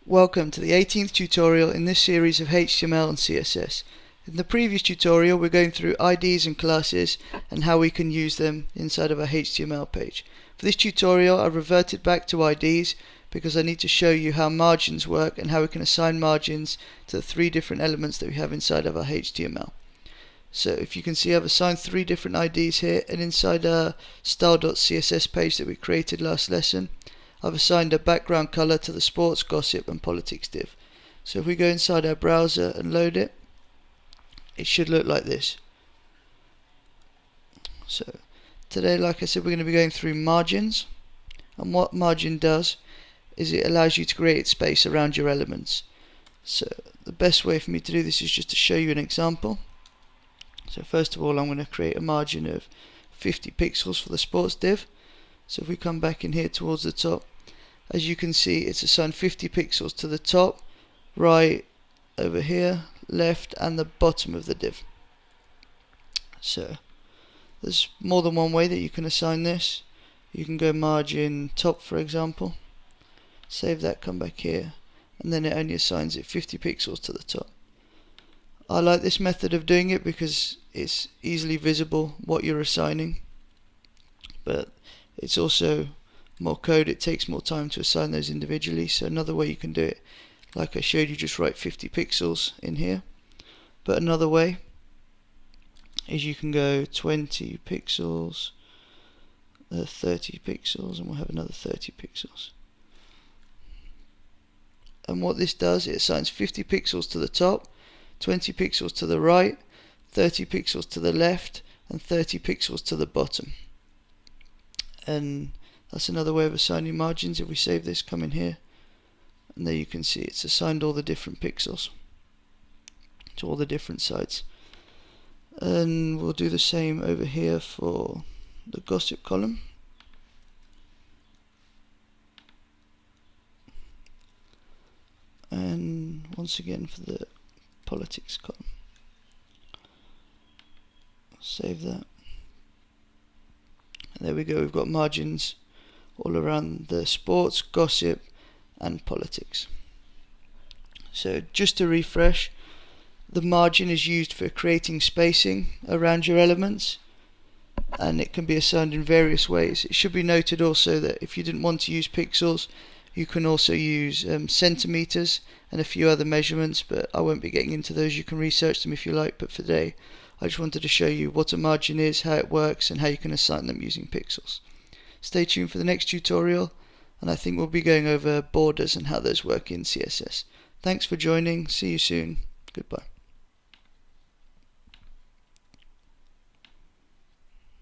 Welcome to the 18th tutorial in this series of HTML and CSS. In the previous tutorial we're going through IDs and classes and how we can use them inside of our HTML page. For this tutorial I've reverted back to IDs because I need to show you how margins work and how we can assign margins to the three different elements that we have inside of our HTML. So if you can see, I've assigned three different IDs here, and inside our style.css page that we created last lesson I've assigned a background color to the sports, gossip and politics div. So if we go inside our browser and load it, it should look like this. So today, like I said, we're going to be going through margins, and what margin does is it allows you to create space around your elements. So the best way for me to do this is just to show you an example. So first of all, I'm going to create a margin of 50 pixels for the sports div. So if we come back in here towards the top, as you can see, it's assigned 50 pixels to the top, right over here, left and the bottom of the div. So there's more than one way that you can assign this. You can go margin top, for example, save that, come back here, and then it only assigns it 50 pixels to the top. I like this method of doing it because it's easily visible what you're assigning, but it's also more code, it takes more time to assign those individually. So another way you can do it, like I showed you, just write 50 pixels in here. But another way is you can go 20 pixels, 30 pixels, and we'll have another 30 pixels. And what this does, it assigns 50 pixels to the top, 20 pixels to the right, 30 pixels to the left, and 30 pixels to the bottom. And that's another way of assigning margins. If we save this, come in here, and there you can see it's assigned all the different pixels to all the different sides. And we'll do the same over here for the gossip column. And once again for the politics column. Save that. And there we go, we've got margins all around the sports, gossip and politics. So just to refresh, the margin is used for creating spacing around your elements, and it can be assigned in various ways. It should be noted also that if you didn't want to use pixels, you can also use centimeters and a few other measurements, but I won't be getting into those. You can research them if you like, but for today I just wanted to show you what a margin is, how it works, and how you can assign them using pixels. Stay tuned for the next tutorial, and I think we'll be going over borders and how those work in CSS. Thanks for joining, see you soon, goodbye.